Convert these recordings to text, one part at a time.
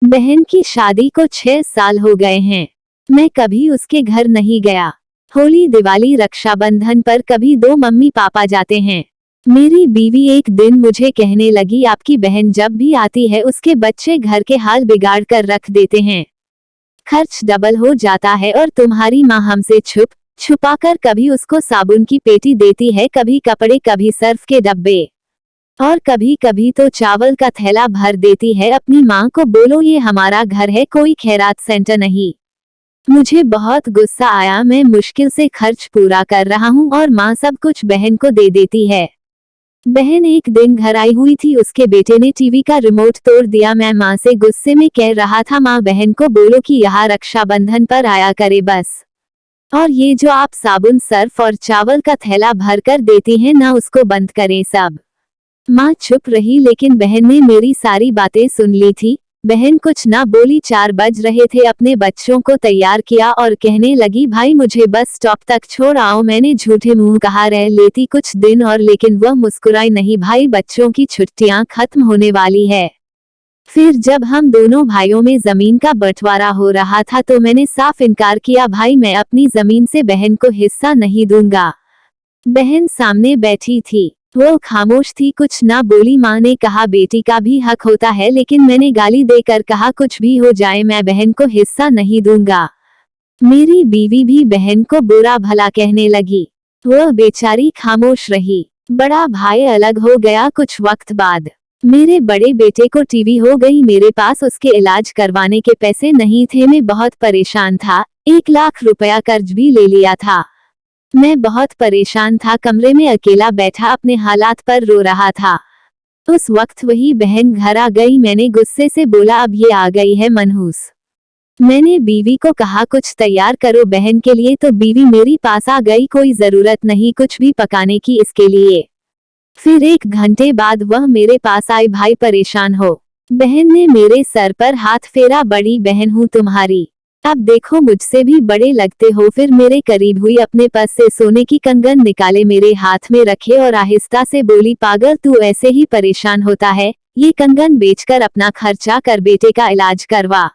बहन की शादी को 6 साल हो गए हैं। मैं कभी उसके घर नहीं गया। होली, दिवाली, रक्षाबंधन पर कभी दो मम्मी पापा जाते हैं। मेरी बीवी एक दिन मुझे कहने लगी, आपकी बहन जब भी आती है उसके बच्चे घर के हाल बिगाड़ कर रख देते हैं। खर्च डबल हो जाता है और तुम्हारी माँ हमसे छुप छुपाकर कभी उसको साबुन की पेटी देती है, कभी कपड़े, कभी सर्फ के डब्बे और कभी कभी तो चावल का थैला भर देती है। अपनी माँ को बोलो ये हमारा घर है, कोई खैरात सेंटर नहीं। मुझे बहुत गुस्सा आया। मैं मुश्किल से खर्च पूरा कर रहा हूँ और माँ सब कुछ बहन को दे देती है। बहन एक दिन घर आई हुई थी, उसके बेटे ने टीवी का रिमोट तोड़ दिया। मैं माँ से गुस्से में कह रहा था, माँ बहन को बोलो कि यहाँ रक्षाबंधन पर आया करे बस। और ये जो आप साबुन, सर्फ और चावल का थैला भर कर देती हैं ना, उसको बंद करें सब। माँ चुप रही, लेकिन बहन ने मेरी सारी बातें सुन ली थी। बहन कुछ ना बोली। 4 बज रहे थे, अपने बच्चों को तैयार किया और कहने लगी, भाई मुझे बस स्टॉप तक छोड़ आओ। मैंने झूठे मुंह कहा रह लेती कुछ दिन और, लेकिन वह मुस्कुराई नहीं। भाई बच्चों की छुट्टियां खत्म होने वाली है। फिर जब हम दोनों भाइयों में जमीन का बंटवारा हो रहा था तो मैंने साफ इनकार किया, भाई मैं अपनी जमीन से बहन को हिस्सा नहीं दूंगा। बहन सामने बैठी थी, वो खामोश थी, कुछ ना बोली। माँ ने कहा, बेटी का भी हक होता है, लेकिन मैंने गाली देकर कहा, कुछ भी हो जाए मैं बहन को हिस्सा नहीं दूंगा। मेरी बीवी भी बहन को बुरा भला कहने लगी। वह बेचारी खामोश रही। बड़ा भाई अलग हो गया कुछ वक्त बाद। मेरे बड़े बेटे को टीवी हो गई। मेरे पास उसके इलाज करवाने के पैसे नहीं थे। मैं बहुत परेशान था। 1 लाख रुपया कर्ज भी ले लिया था। मैं बहुत परेशान था, कमरे में अकेला बैठा अपने हालात पर रो रहा था। उस वक्त वही बहन घर आ गई। मैंने गुस्से से बोला, अब ये आ गई है मनहूस। मैंने बीवी को कहा, कुछ तैयार करो बहन के लिए, तो बीवी मेरी पास आ गई, कोई जरूरत नहीं कुछ भी पकाने की इसके लिए। फिर 1 घंटे बाद वह मेरे पास आई, भाई परेशान हो? बहन ने मेरे सर पर हाथ फेरा, बड़ी बहन हूँ तुम्हारी, अब देखो मुझसे भी बड़े लगते हो। फिर मेरे करीब हुई, अपने पर्स से सोने की कंगन निकाले, मेरे हाथ में रखे और आहिस्ता से बोली, पागल तू ऐसे ही परेशान होता है, ये कंगन बेचकर अपना खर्चा कर बेटे का इलाज करवा।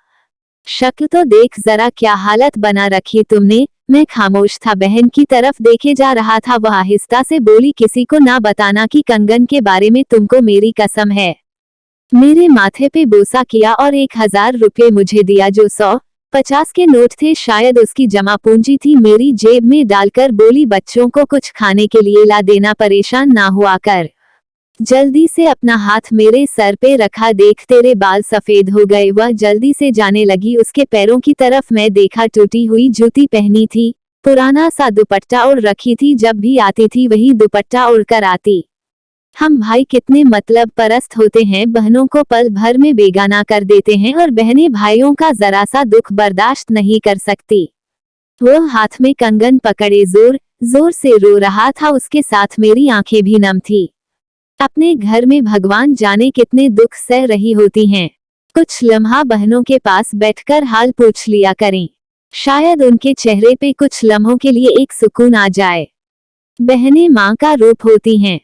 शक्ल तो देख जरा, क्या हालत बना रखी तुमने। मैं खामोश था, बहन की तरफ देखे जा रहा था। वह आहिस्ता से बोली, किसी को ना बताना कि कंगन के बारे में, तुमको मेरी कसम है। मेरे माथे पे बोसा किया और 1000 रुपये मुझे दिया, जो 100-50 के नोट थे, शायद उसकी जमा पूंजी थी। मेरी जेब में डालकर बोली, बच्चों को कुछ खाने के लिए ला देना, परेशान ना हुआ कर। जल्दी से अपना हाथ मेरे सर पे रखा, देख तेरे बाल सफेद हो गए। वह जल्दी से जाने लगी। उसके पैरों की तरफ मैं देखा, टूटी हुई जूती पहनी थी, पुराना सा दुपट्टा ओढ़ रखी थी, जब भी आती थी वही दुपट्टा ओढ़कर आती। हम भाई कितने मतलब परस्त होते हैं, बहनों को पल भर में बेगाना कर देते हैं और बहनें भाइयों का जरा सा दुख बर्दाश्त नहीं कर सकती। वह हाथ में कंगन पकड़े जोर जोर से रो रहा था, उसके साथ मेरी आंखें भी नम थी। अपने घर में भगवान जाने कितने दुख सह रही होती हैं। कुछ लम्हा बहनों के पास बैठकर हाल पूछ लिया करें, शायद उनके चेहरे पे कुछ लम्हों के लिए एक सुकून आ जाए। बहनें माँ का रूप होती हैं।